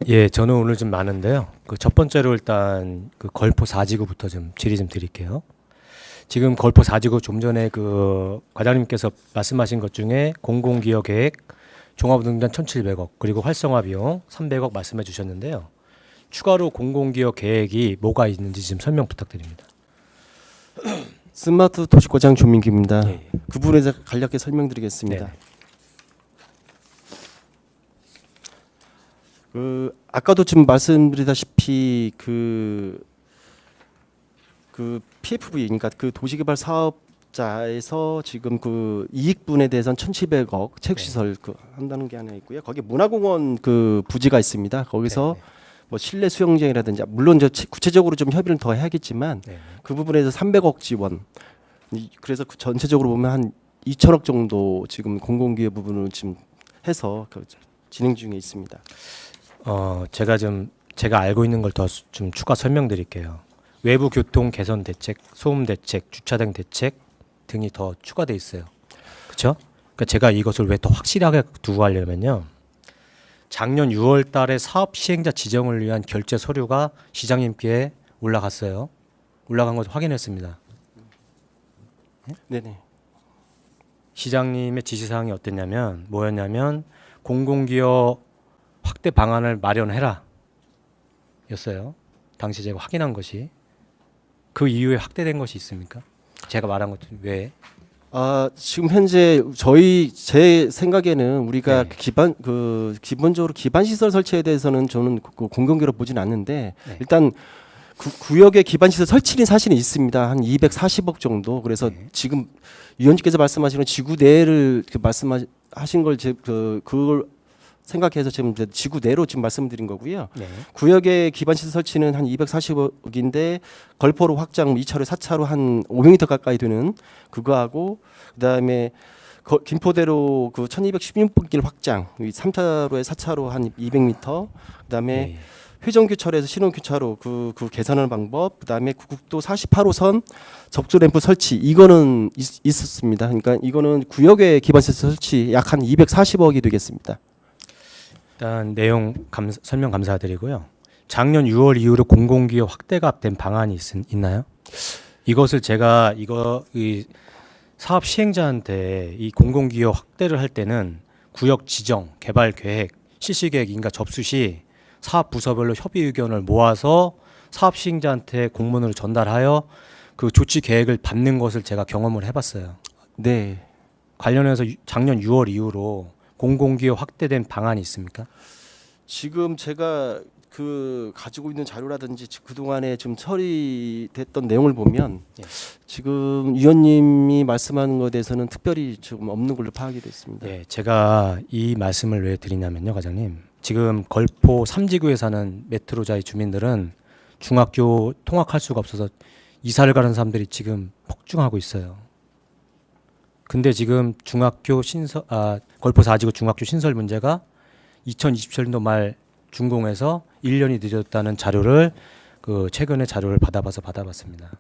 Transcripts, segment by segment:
예, 저는 오늘 좀 많은데요. 그 첫 번째로 일단 그 걸포 4지구부터 좀 질의 좀 드릴게요. 지금 걸포 4지구 좀 전에 그 과장님께서 말씀하신 것 중에 공공기여 계획 종합운동장 1,700억 그리고 활성화 비용 300억 말씀해 주셨는데요. 추가로 공공기여 계획이 뭐가 있는지 좀 설명 부탁드립니다. 스마트 도시과장 조민기입니다. 예, 예. 그 부분에 대해서 간략하게 설명드리겠습니다. 네. 아까도 지금 말씀드리다시피 그 PFV, 그러니까 그 도시개발 사업자에서 지금 그 이익분에 대해서는 1,700억 체육시설 그 한다는 게 하나 있고요. 거기 문화공원 그 부지가 있습니다. 거기서 네, 뭐 실내 수영장이라든지 물론 이제 구체적으로 좀 협의를 더 해야겠지만 네. 그 부분에서 300억 지원. 그래서 그 전체적으로 보면 한 2천억 정도 지금 공공기여 부분을 지금 해서 그 진행 중에 있습니다. 제가 알고 있는 걸 더 좀 추가 설명드릴게요. 외부 교통 개선 대책, 소음 대책, 주차장 대책 등이 더 추가돼 있어요. 그렇죠? 그러니까 제가 이것을 왜 더 확실하게 두고 하려면요. 작년 6월 달에 사업 시행자 지정을 위한 결제 서류가 시장님께 올라갔어요. 올라간 걸 확인했습니다. 네네. 시장님의 지시사항이 어땠냐면 뭐였냐면 공공기여 확대 방안을 마련해라 였어요. 당시 제가 확인한 것이 그 이후에 확대된 것이 있습니까? 제가 말한 것 외에. 지금 현재 제 생각에는 우리가 네. 기본적으로 기반 시설 설치에 대해서는 저는 공공기로 보진 않는데 네. 일단 구역의 기반 시설 설치는 사실은 있습니다. 한 240억 정도. 그래서 네. 지금 위원님께서 말씀하시는 지구 내를 말씀하신 걸 그걸 생각해서 지금 지구 내로 지금 말씀드린 거고요. 네. 구역의 기반 시설 설치는 한 240억인데 걸포로 확장 2차로 4차로 한 500m 가까이 되는 그거하고 그다음에 김포대로 그 1216길 확장 3차로에 4차로 한 200m 그다음에 네. 회전교차로에서 신호교차로 그 개선하는 방법 그다음에 국도 48호선 접수 램프 설치 이거는 있었습니다. 그러니까 이거는 구역의 기반 시설 설치 약 한 240억이 되겠습니다. 일단 내용 설명 감사드리고요. 작년 6월 이후로 공공기여 확대가 된 방안이 있나요? 이것을 제가 이 사업 시행자한테 이 공공기여 확대를 할 때는 구역 지정, 개발 계획, 실시 계획, 인가 접수 시 사업 부서별로 협의 의견을 모아서 사업 시행자한테 공문으로 전달하여 그 조치 계획을 받는 것을 제가 경험을 해봤어요. 네. 관련해서 작년 6월 이후로 공공기여 확대된 방안이 있습니까? 지금 제가 가지고 있는 자료라든지 그동안에 좀 처리됐던 내용을 보면 예. 지금 위원님이 말씀하는 것에 대해서는 특별히 좀 없는 걸로 파악이 됐습니다. 네, 제가 이 말씀을 왜 드리냐면요, 과장님. 지금 걸포 3지구에 사는 메트로자의 주민들은 중학교 통학할 수가 없어서 이사를 가는 사람들이 지금 폭증하고 있어요. 근데 지금 걸포 4지구 중학교 신설 문제가 2027년도 말 준공해서 1년이 늦었다는 자료를 최근에 자료를 받아봤습니다.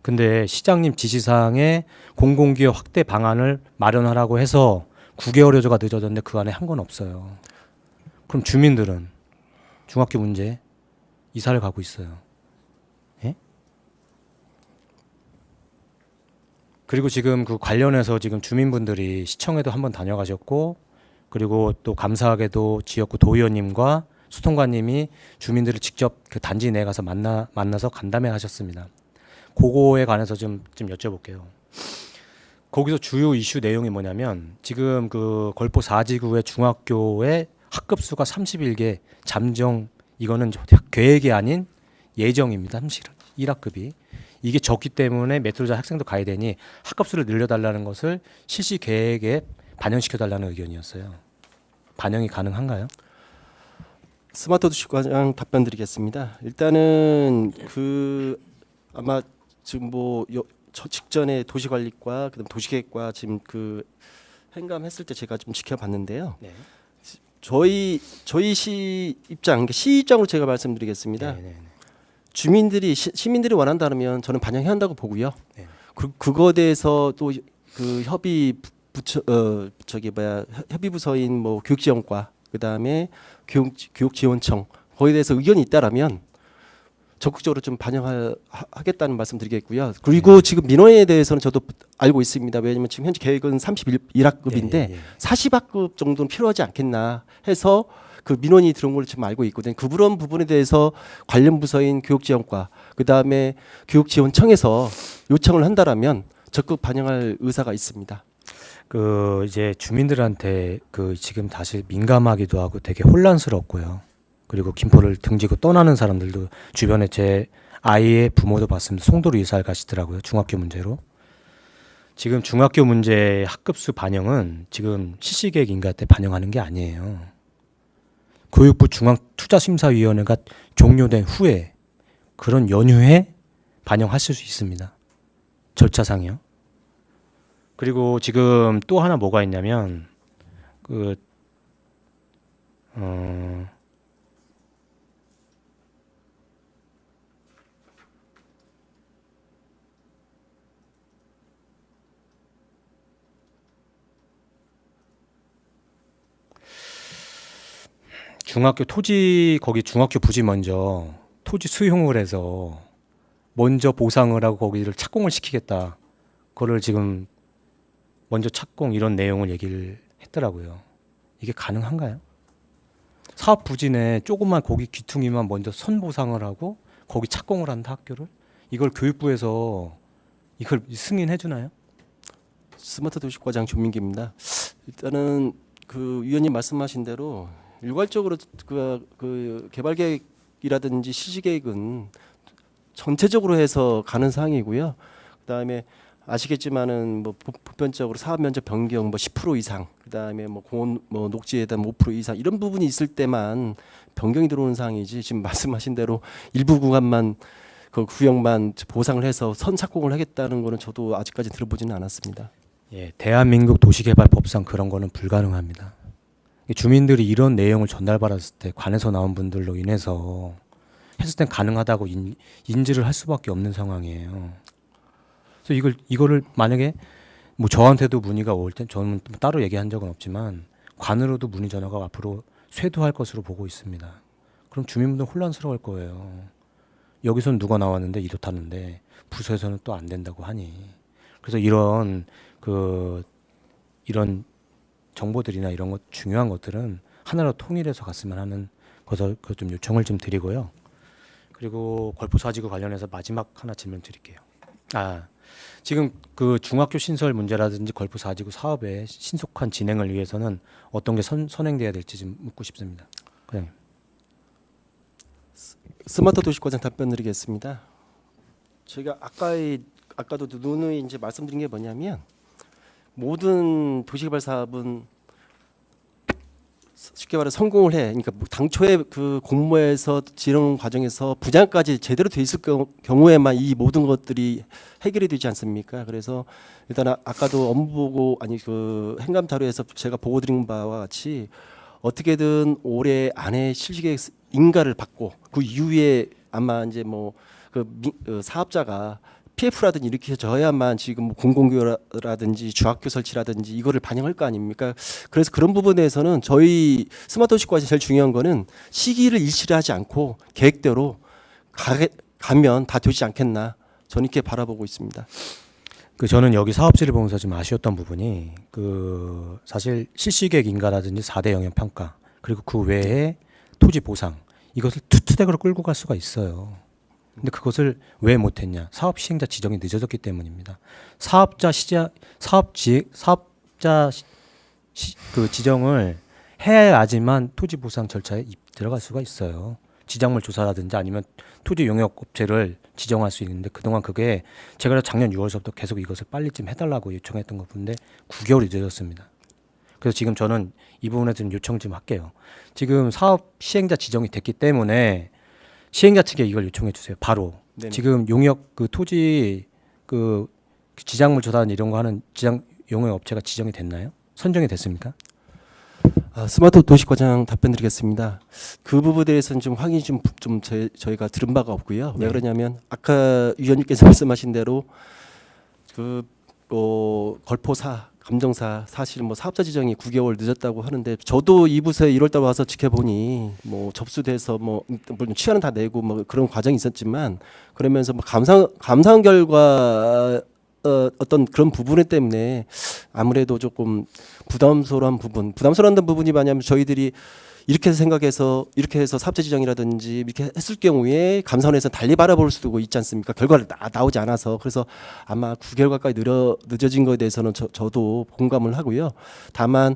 근데 시장님 지시사항에 공공기여 확대 방안을 마련하라고 해서 9개월여가 늦어졌는데 그 안에 한 건 없어요. 그럼 주민들은 중학교 문제 이사를 가고 있어요. 예? 그리고 지금 그 관련해서 지금 주민분들이 시청에도 한번 다녀가셨고 그리고 또 감사하게도 지역구 도의원님과 수통관님이 주민들을 직접 그 단지 내에 가서 만나서 간담회 하셨습니다. 그거에 관해서 좀 여쭤볼게요. 거기서 주요 이슈 내용이 뭐냐면 지금 그 걸포 4지구의 중학교의 학급 수가 31개 잠정 이거는 계획이 아닌 예정입니다. 1학급이. 이게 적기 때문에 메트로자 학생도 가야 되니 학급 수를 늘려달라는 것을 실시 계획에 반영시켜달라는 의견이었어요. 반영이 가능한가요? 스마트 도시과장 답변 드리겠습니다. 일단은 아마 지금 직전에 도시관리과 그다음 도시계획과 지금 행감했을 때 제가 좀 지켜봤는데요. 네. 저희 시 입장, 그러니까 시 입장으로 제가 말씀드리겠습니다. 네. 시민들이 원한다면 저는 반영해야 한다고 보고요. 네. 그거에 대해서 또 협의 협의부서인 뭐 교육지원과 그다음에 교육지원청 거기에 대해서 의견이 있다라면 적극적으로 좀 반영하겠다는 말씀드리겠고요. 그리고 지금 민원에 대해서는 저도 알고 있습니다. 왜냐하면 지금 현재 계획은 31학급인데 예, 예, 예. 40학급 정도는 필요하지 않겠나 해서 그 민원이 들어온 걸 지금 알고 있거든요. 그런 부분에 대해서 관련 부서인 교육지원과 그다음에 교육지원청에서 요청을 한다라면 적극 반영할 의사가 있습니다. 그 이제 주민들한테 그 지금 다시 민감하기도 하고 되게 혼란스럽고요. 그리고 김포를 등지고 떠나는 사람들도 주변에 제 아이의 부모도 봤습니다. 송도로 이사를 가시더라고요. 중학교 문제로. 지금 중학교 문제 학급수 반영은 지금 실시계획 인가 때 반영하는 게 아니에요. 교육부 중앙투자심사위원회가 종료된 후에 그런 연휴에 반영하실 수 있습니다. 절차상이요. 그리고 지금 또 하나 뭐가 있냐면 그 중학교 토지 거기 중학교 부지 먼저 토지 수용을 해서 먼저 보상을 하고 거기를 착공을 시키겠다. 그거를 지금 먼저 착공 이런 내용을 얘기를 했더라고요. 이게 가능한가요? 사업 부지 내 조그만 거기 귀퉁이만 먼저 선보상을 하고 거기 착공을 한다 학교를? 이걸 교육부에서 이걸 승인해 주나요? 스마트 도시과장 조민기입니다. 일단은 그 위원님 말씀하신 대로 일괄적으로 그 개발 계획이라든지 실시 계획은 전체적으로 해서 가는 사항이고요. 그다음에 아시겠지만은 뭐 보편적으로 사업 면적 변경 뭐 10% 이상, 그다음에 뭐 공원 뭐 녹지에 대한 5% 이상 이런 부분이 있을 때만 변경이 들어오는 사항이지 지금 말씀하신 대로 일부 구간만 그 구역만 보상을 해서 선 착공을 하겠다는 거는 저도 아직까지 들어보지는 않았습니다. 예, 대한민국 도시개발법상 그런 거는 불가능합니다. 주민들이 이런 내용을 전달받았을 때 관에서 나온 분들로 인해서 했을 땐 가능하다고 인지를 할 수밖에 없는 상황이에요. 그래서 이거를 만약에 뭐 저한테도 문의가 올 땐 저는 따로 얘기한 적은 없지만 관으로도 문의 전화가 앞으로 쇄도할 것으로 보고 있습니다. 그럼 주민분들 혼란스러울 거예요. 여기선 누가 나왔는데 이렇다는데 부서에서는 또 안 된다고 하니. 그래서 이런 정보들이나 이런 것 중요한 것들은 하나로 통일해서 갔으면 하는 것을 좀 요청을 좀 드리고요. 그리고 걸포 사지구 관련해서 마지막 하나 질문 드릴게요. 지금 그 중학교 신설 문제라든지 걸포 사지구 사업의 신속한 진행을 위해서는 어떤 게 선행돼야 될지 좀 묻고 싶습니다. 과장님. 스마트 도시과장 답변드리겠습니다. 저희가 아까도 누누이 이제 말씀드린 게 뭐냐면 모든 도시개발 사업은 쉽게 말해 성공을 해. 그러니까 당초에 그 공모에서 지정 과정에서 부장까지 제대로 돼 있을 경우에만 이 모든 것들이 해결이 되지 않습니까? 그래서 일단 아까도 업무보고 그 행감 자료에서 제가 보고 드린 바와 같이 어떻게든 올해 안에 실시계획 인가를 받고 그 이후에 아마 이제 뭐 그 사업자가 PF라든지 일으켜져야만 지금 뭐 공공교라든지 중학교 설치라든지 이거를 반영할 거 아닙니까? 그래서 그런 부분에서는 저희 스마트도시과에서 제일 중요한 거는 시기를 일치를 하지 않고 계획대로 가면 다 되지 않겠나 저는 이렇게 바라보고 있습니다. 저는 여기 사업지를 보면서 좀 아쉬웠던 부분이 사실 실시계획 인가라든지 4대 영역 평가 그리고 그 외에 토지 보상 이것을 투트랙으로 끌고 갈 수가 있어요. 근데 그것을 왜 못했냐? 사업 시행자 지정이 늦어졌기 때문입니다. 사업자 그 지정을 해야지만 토지 보상 절차에 들어갈 수가 있어요. 지작물 조사라든지 아니면 토지 용역 업체를 지정할 수 있는데 그동안 그게 제가 작년 6월서부터 계속 이것을 빨리 좀 해달라고 요청했던 것 같은데 9개월이 늦어졌습니다. 그래서 지금 저는 이 부분에 좀 요청 좀 할게요. 지금 사업 시행자 지정이 됐기 때문에 시행자 측에 이걸 요청해 주세요. 바로. 네네. 지금 용역 그 토지 그 지작물 조사 이런 거 하는 지장 용역 업체가 지정이 됐나요? 선정이 됐습니까? 스마트 도시과장 답변드리겠습니다. 그 부분에 대해서는 좀 확인이 저희가 들은 바가 없고요. 왜 그러냐면 아까 위원님께서 말씀하신 대로 걸포 감정사 사실 뭐 사업자 지정이 9개월 늦었다고 하는데 저도 이 부서에 1월달 와서 지켜보니 뭐 접수돼서 뭐 물론 취하는 다 내고 뭐 그런 과정이 있었지만 그러면서 뭐 감사한 결과 어떤 그런 부분 때문에 아무래도 조금 부담스러운 부분이 뭐냐면 저희들이 이렇게 생각해서 이렇게 해서 사업자 지정이라든지 이렇게 했을 경우에 감사원에서 달리 바라볼 수도 있지 않습니까? 결과가 나오지 않아서 그래서 아마 9개월 가까이 늦어진 것에 대해서는 저도 공감을 하고요. 다만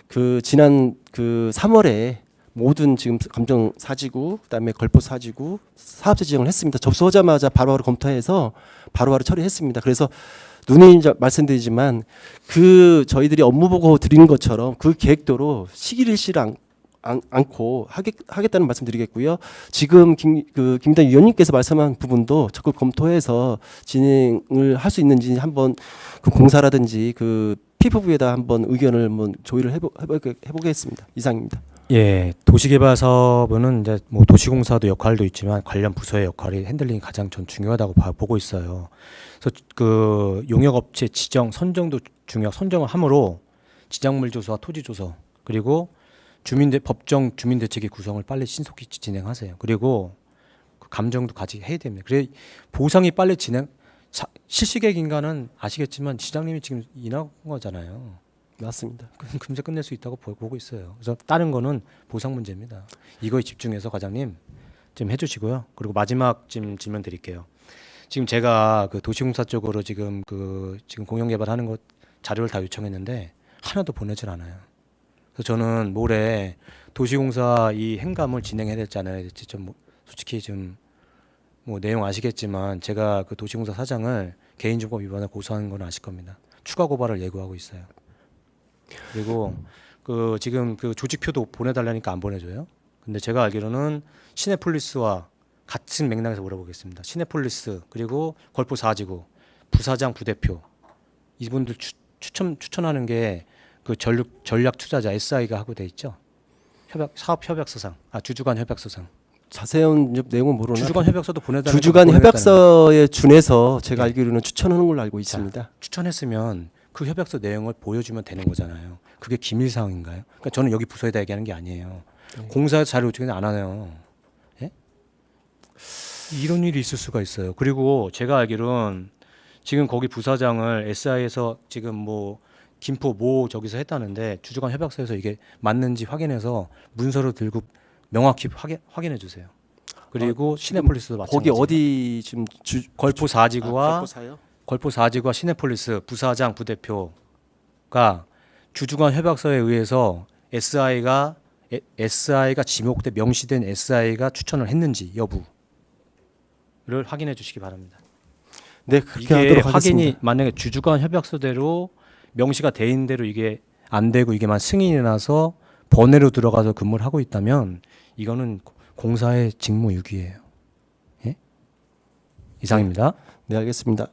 그 지난 그 3월에 모든 지금 감정 사지구 그다음에 걸포 사지구 사업자 지정을 했습니다. 접수하자마자 바로바로 검토해서 바로바로 처리했습니다. 그래서 누누이 말씀드리지만 그 저희들이 업무 보고 드리는 것처럼 그 계획대로 시기일시를 않고 하겠다는 말씀드리겠고요. 지금 김단 위원님께서 말씀한 부분도 적극 검토해서 진행을 할 수 있는지 한번 그 공사라든지 그 피부부에다 한번 의견을 한번 조율을 해보겠습니다. 이상입니다. 예, 도시개발 사업은 이제 뭐 도시공사도 역할도 있지만 관련 부서의 역할이 핸들링이 가장 전 중요하다고 보고 있어요. 그래서 그 용역업체 지정 선정도 선정을 함으로 지정물 조서와 토지 조서 그리고 법정 주민대책위 구성을 빨리 신속히 진행하세요. 그리고 그 감정도 같이 해야 됩니다. 그래 보상이 빨리 실시계획 인가는 아시겠지만 시장님이 지금 인하한 거잖아요. 맞습니다. 금세 끝낼 수 있다고 보고 있어요. 그래서 다른 거는 보상 문제입니다. 이거에 집중해서 과장님 좀 해주시고요. 그리고 마지막 질문 드릴게요. 지금 제가 그 도시공사 쪽으로 지금 공영개발하는 것 자료를 다 요청했는데 하나도 보내질 않아요. 그래서 저는 모레 도시공사 이 행감을 진행해야 될지 안 해야 될지 좀 솔직히 좀 뭐 내용 아시겠지만 제가 그 도시공사 사장을 개인정보 위반에 고소하는 건 아실 겁니다. 추가 고발을 예고하고 있어요. 그리고 그 지금 그 조직표도 보내달라니까 안 보내줘요. 근데 제가 알기로는 시내폴리스와 같은 맥락에서 물어보겠습니다. 시내폴리스 그리고 걸포 4지구 부사장 부대표 이분들 추천하는 게 그 전략 투자자 SI가 하고 돼 있죠. 사업 협약서상 주주간 협약서상 자세한 내용은 모르나 주주간 협약서도 보내달라니까 주주간 협약서에 준해서 제가 알기로는 추천하는 걸로 알고 있습니다. 자, 추천했으면 그 협약서 내용을 보여주면 되는 거잖아요. 그게 기밀 사항인가요? 그러니까 저는 여기 부서에다 얘기하는 게 아니에요. 공사 자료 어떻게 안 하네요. 예? 이런 일이 있을 수가 있어요. 그리고 제가 알기로는 지금 거기 부사장을 SI에서 지금 뭐 김포 모 저기서 했다는데 주주간 협약서에서 이게 맞는지 확인해서 문서로 들고 명확히 확인해 주세요. 그리고 시내폴리스도 마찬가지. 거기 어디 지금 걸포 4지구와 걸포 4지구와 시내폴리스 부사장 부대표가 주주간 협약서에 의해서 SI가 지목돼 명시된 SI가 추천을 했는지 여부를 확인해 주시기 바랍니다. 네, 그렇게 이게 하도록 확인이 하겠습니다. 만약에 주주간 협약서대로 명시가 돼 있는 대로 이게 안 되고 이게만 승인이 나서 번외로 들어가서 근무를 하고 있다면 이거는 공사의 직무유기예요. 예? 이상입니다. 네, 알겠습니다.